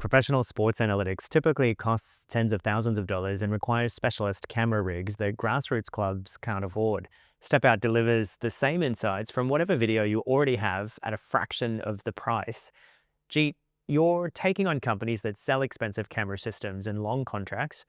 Professional sports analytics typically costs tens of thousands of dollars and requires specialist camera rigs that grassroots clubs can't afford. StepOut delivers the same insights from whatever video you already have at a fraction of the price. Jeet, you're taking on companies that sell expensive camera systems and long contracts.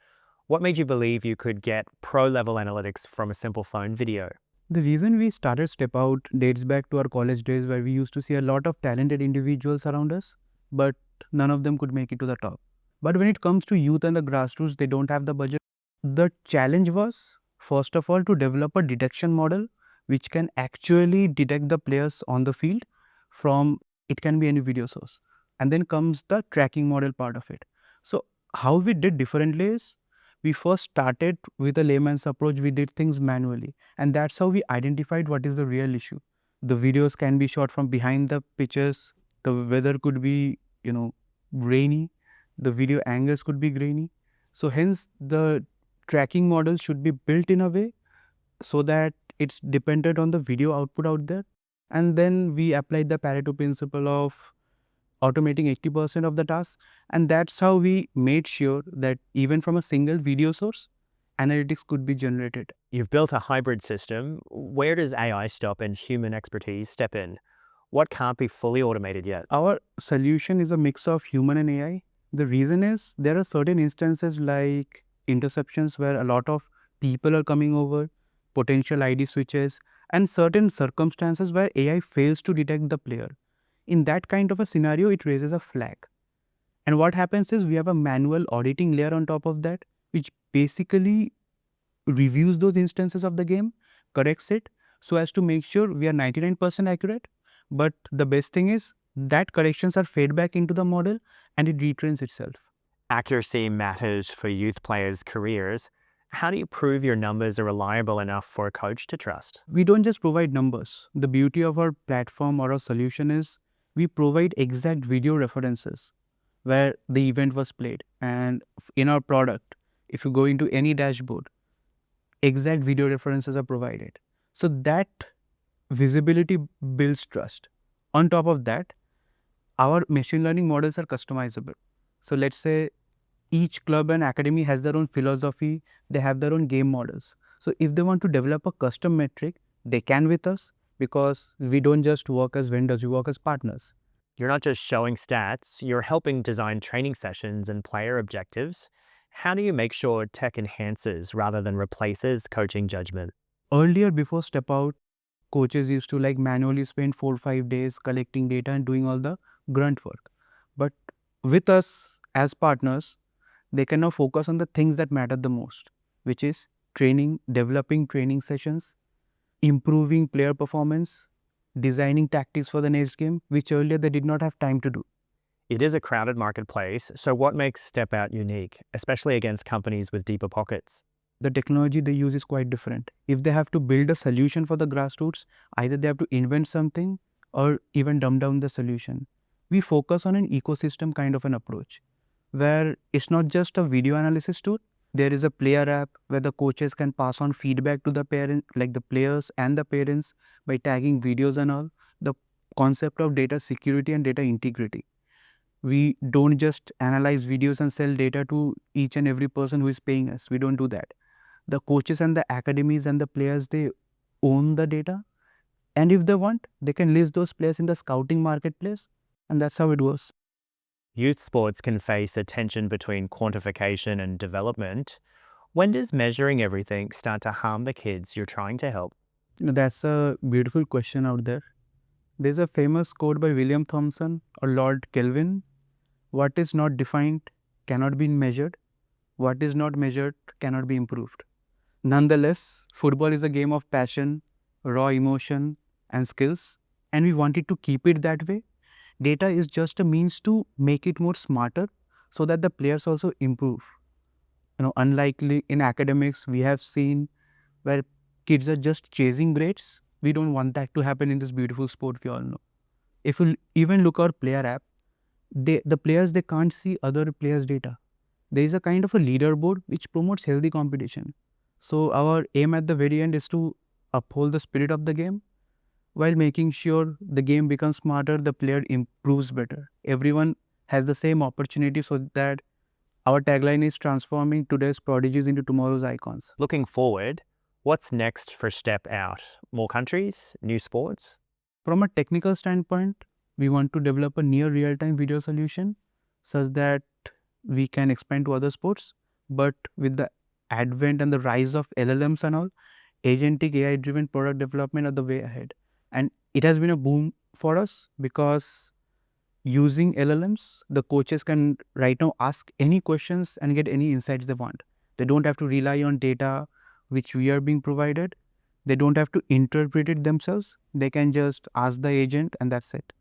What made you believe you could get pro-level analytics from a simple phone video? The reason we started Step Out dates back to our college days where we used to see a lot of talented individuals around us, but none of them could make it to the top. But when it comes to youth and the grassroots, they don't have the budget. The challenge was, first of all, to develop a detection model which can actually detect the players on the field from it can be any video source. And then comes the tracking model part of it. So how we did differently is we first started with a layman's approach. We did things manually, and that's how we identified what is the real issue. The videos can be shot from behind the pitches. The weather could be, rainy. The video angles could be grainy. So hence the tracking model should be built in a way so that it's dependent on the video output out there. And then we applied the Pareto principle of automating 80% of the tasks. And that's how we made sure that even from a single video source, analytics could be generated. You've built a hybrid system. Where does AI stop and human expertise step in? What can't be fully automated yet? Our solution is a mix of human and AI. The reason is there are certain instances like interceptions where a lot of people are coming over, potential ID switches, and certain circumstances where AI fails to detect the player. In that kind of a scenario, it raises a flag. And what happens is we have a manual auditing layer on top of that, which basically reviews those instances of the game, corrects it, so as to make sure we are 99% accurate. But the best thing is that corrections are fed back into the model and it retrains itself. Accuracy matters for youth players' careers. How do you prove your numbers are reliable enough for a coach to trust? We don't just provide numbers. The beauty of our platform or our solution is we provide exact video references where the event was played. And in our product, if you go into any dashboard, exact video references are provided. So that visibility builds trust. On top of that, our machine learning models are customizable. So let's say each club and academy has their own philosophy, they have their own game models. So if they want to develop a custom metric, they can with us because we don't just work as vendors, we work as partners. You're not just showing stats, you're helping design training sessions and player objectives. How do you make sure tech enhances rather than replaces coaching judgment? Earlier, before Step Out, coaches used to manually spend 4 or 5 days collecting data and doing all the grunt work. But with us as partners, they can now focus on the things that matter the most, which is training, developing training sessions, improving player performance, designing tactics for the next game, which earlier they did not have time to do. It is a crowded marketplace, so what makes StepOut unique, especially against companies with deeper pockets? The technology they use is quite different. If they have to build a solution for the grassroots, either they have to invent something or even dumb down the solution. We focus on an ecosystem kind of an approach where it's not just a video analysis tool. There is a player app where the coaches can pass on feedback to the parents, like the players and the parents, by tagging videos and all. The concept of data security and data integrity. We don't just analyze videos and sell data to each and every person who is paying us. We don't do that. The coaches and the academies and the players, they own the data. And if they want, they can list those players in the scouting marketplace. And that's how it goes. Youth sports can face a tension between quantification and development. When does measuring everything start to harm the kids you're trying to help? That's a beautiful question out there. There's a famous quote by William Thomson or Lord Kelvin. What is not defined cannot be measured. What is not measured cannot be improved. Nonetheless, football is a game of passion, raw emotion, and skills, and we wanted to keep it that way. Data is just a means to make it more smarter so that the players also improve. Unlikely in academics, we have seen where kids are just chasing grades. We don't want that to happen in this beautiful sport we all know. If you even look our player app, the players, they can't see other players' data. There is a kind of a leaderboard which promotes healthy competition. So our aim at the very end is to uphold the spirit of the game while making sure the game becomes smarter, the player improves better. Everyone has the same opportunity, so that our tagline is transforming today's prodigies into tomorrow's icons. Looking forward, what's next for Step Out? More countries? New sports? From a technical standpoint, we want to develop a near real-time video solution such that we can expand to other sports. But with the advent and the rise of LLMs and all, agentic AI-driven product development are the way ahead. And it has been a boom for us because using LLMs, the coaches can right now ask any questions and get any insights they want. They don't have to rely on data which we are being provided. They don't have to interpret it themselves. They can just ask the agent and that's it.